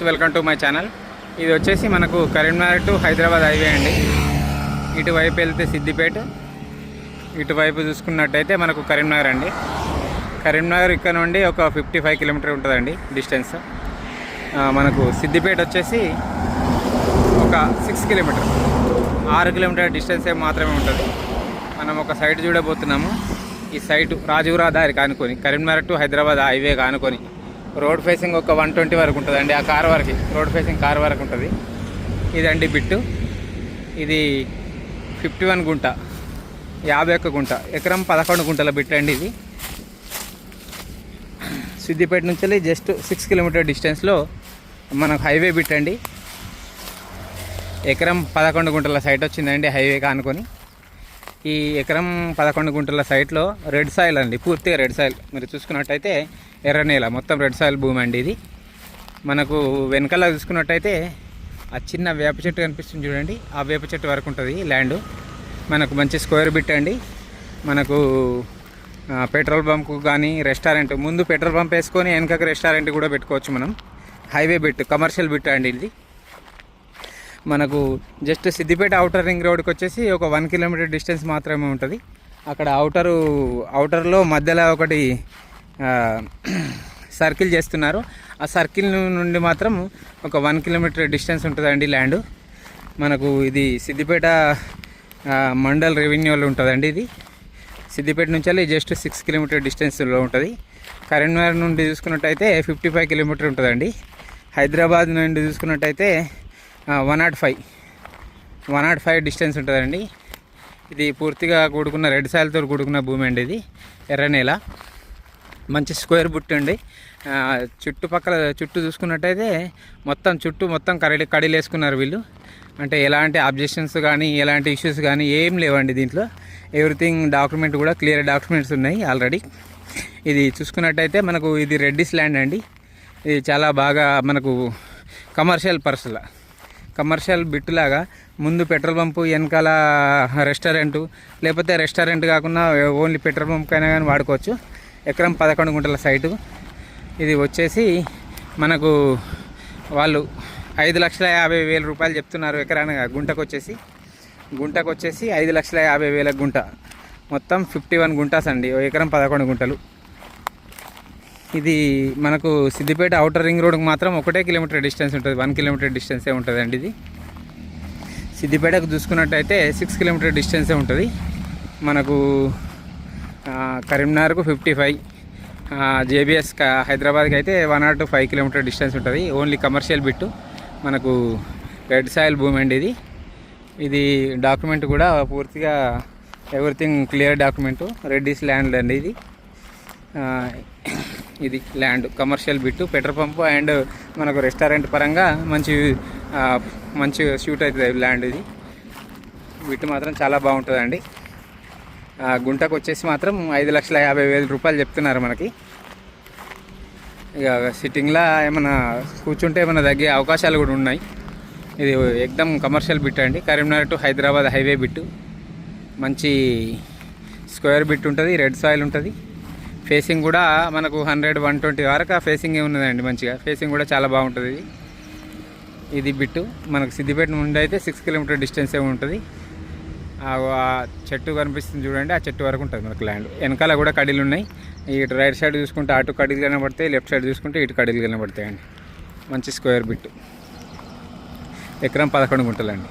Welcome to my channel. ఇది వచ్చేసి మనకు కరీంనగర్ టు హైదరాబాద్ హైవే అండి. ఇటువైపు వెళ్తే సిద్దిపేట, ఇటువైపు చూసుకున్నట్టయితే మనకు కరీంనగర్ అండి. కరీంనగర్ ఇక్కడ నుండి ఒక 55 కిలోమీటర్ ఉంటుందండి డిస్టెన్స్. మనకు సిద్దిపేట వచ్చేసి ఒక 6 కిలోమీటర్, 6 కిలోమీటర్ డిస్టెన్స్ మాత్రమే ఉంటుంది. మనం ఒక సైట్ చూడబోతున్నాము. ఈ సైటు రాజూరా దారి కానుకొని కరీంనగర్ టు హైదరాబాద్ హైవే కానుకొని రోడ్ ఫేసింగ్ ఒక 120 వరకు ఉంటుందండి. ఆ కార్ వరకు రోడ్ ఫేసింగ్ కార్ వరకు ఉంటుంది. ఇదండి బిట్టు. ఇది 51 గుంట, 51 గుంట, ఎకరం 11 గుంటల బిట్ అండి. ఇది సిద్దిపేట నుంచి జస్ట్ 6 కిలోమీటర్ డిస్టెన్స్లో మనకు హైవే బిట్ అండి. ఎకరం 11 గుంటల సైట్ వచ్చిందండి హైవే కానుకొని. ఈ ఎకరం 11 గుంటల సైట్లో రెడ్ సాయిల్ అండి, పూర్తిగా రెడ్ సాయిల్. మీరు చూసుకున్నట్టయితే ఎర్ర నేల, మొత్తం రెడ్ సాయిల్ భూమి అండి ఇది. మనకు వెనకాల చూసుకున్నట్టయితే ఆ చిన్న వేప చెట్టు కనిపిస్తుంది చూడండి, ఆ వేప చెట్టు వరకు ఉంటుంది ల్యాండ్. మనకు మంచి స్క్వేర్ బిట్ అండి. మనకు పెట్రోల్ బంకు కానీ రెస్టారెంట్, ముందు పెట్రోల్ పంప్ వేసుకొని వెనకకి రెస్టారెంట్ కూడా పెట్టుకోవచ్చు మనం. హైవే బిట్, కమర్షియల్ బిట్ అండి ఇది. మనకు జస్ట్ సిద్దిపేట అవుటర్ రింగ్ రోడ్కి వచ్చేసి ఒక 1 కిలోమీటర్ డిస్టెన్స్ మాత్రమే ఉంటుంది. అక్కడ అవుటర్లో మధ్యలో ఒకటి సర్కిల్ చేస్తున్నారు. ఆ సర్కిల్ నుండి మాత్రం ఒక 1 కిలోమీటర్ డిస్టెన్స్ ఉంటుందండి ల్యాండ్. మనకు ఇది సిద్దిపేట మండల్ రెవెన్యూలో ఉంటుందండి. ఇది సిద్దిపేట నుంచి జస్ట్ 6 కిలోమీటర్ డిస్టెన్స్లో ఉంటుంది. కరీంనగర్ నుండి చూసుకున్నట్టయితే 55 కిలోమీటర్ ఉంటుందండి. హైదరాబాద్ నుండి చూసుకున్నట్టయితే 105 డిస్టెన్స్ ఉంటుందండి. ఇది పూర్తిగా కూడుకున్న రెడ్ సాయిల్తో కూడుకున్న భూమి అండి. ఇది ఎర్ర నేల, మంచి స్క్వేర్ బుట్ అండి. చుట్టూ చూసుకున్నట్టయితే మొత్తం కడీలు వేసుకున్నారు వీళ్ళు. అంటే ఎలాంటి అబ్జెక్షన్స్ కానీ ఎలాంటి ఇష్యూస్ కానీ ఏం లేవండి దీంట్లో. ఎవ్రీథింగ్ డాక్యుమెంట్ కూడా క్లియర్ డాక్యుమెంట్స్ ఉన్నాయి ఆల్రెడీ. ఇది చూసుకున్నట్టయితే మనకు ఇది రెడ్డిస్ ల్యాండ్ అండి. ఇది చాలా బాగా మనకు కమర్షియల్ బిట్టులాగా ముందు పెట్రోల్ పంపు, వెనకాల రెస్టారెంటు, లేకపోతే రెస్టారెంట్ కాకుండా ఓన్లీ పెట్రోల్ పంప్ అయినా కానీ వాడుకోవచ్చు. ఎకరం 11 గుంటల సైటు. ఇది వచ్చేసి మనకు వాళ్ళు 5,50,000 రూపాయలు చెప్తున్నారు ఎకరాన. గుంటకు వచ్చేసి 5,50,000 గుంట. మొత్తం 51 గుంటాస్ అండి, ఎకరం 11 గుంటలు. ఇది మనకు సిద్దిపేట అవుటర్ రింగ్ రోడ్కి మాత్రం 1 కిలోమీటర్ డిస్టెన్స్ ఉంటుంది, 1 కిలోమీటర్ డిస్టెన్సే ఉంటుందండి. ఇది సిద్దిపేటకు చూసుకున్నట్టయితే 6 కిలోమీటర్ డిస్టెన్సే ఉంటుంది. మనకు కరీంనగర్కు 55, జేబీఎస్ హైదరాబాద్కి అయితే 105 కిలోమీటర్ డిస్టెన్స్ ఉంటుంది. Only commercial bit. మనకు రెడ్ సాయిల్ భూమి అండి ఇది. ఇది డాక్యుమెంట్ కూడా పూర్తిగా everything clear document. Reddy's land అండి ఇది. ఇది land commercial bit, petrol pump and మనకు రెస్టారెంట్ పరంగా మంచి షూట్ అవుతుంది ల్యాండ్. ఇది బిట్టు మాత్రం చాలా బాగుంటుందండి. గుంటకు వచ్చేసి మాత్రం 5,50,000 రూపాయలు చెప్తున్నారు మనకి. ఇక సిట్టింగ్లా ఏమైనా కూర్చుంటే ఏమైనా తగ్గే అవకాశాలు కూడా ఉన్నాయి. ఇది ఎక్దమ్ కమర్షియల్ బిట్ అండి. Karimnagar to Hyderabad highway bit. మంచి స్క్వేర్ బిట్ ఉంటుంది, రెడ్ సాయిల్ ఉంటుంది. ఫేసింగ్ కూడా మనకు 100-120 వరకు ఆ ఫేసింగ్ ఉన్నదండి. మంచిగా ఫేసింగ్ కూడా చాలా బాగుంటుంది. ఇది బిట్టు. మనకు సిద్దిపేట నుండి అయితే 6 కిలోమీటర్ డిస్టెన్సే ఉంటుంది. ఆ చెట్టు కనిపిస్తుంది చూడండి, ఆ చెట్టు వరకు ఉంటుంది మనకు ల్యాండ్. వెనకాల కూడా కడీలు ఉన్నాయి. ఇటు రైట్ సైడ్ చూసుకుంటే అటు కడీలు కనబడతాయి, లెఫ్ట్ సైడ్ చూసుకుంటే ఇటు కడీలు కనబడతాయండి. మంచి స్క్వేర్ బిట్టు, ఎకరం 11 గుంటలండి.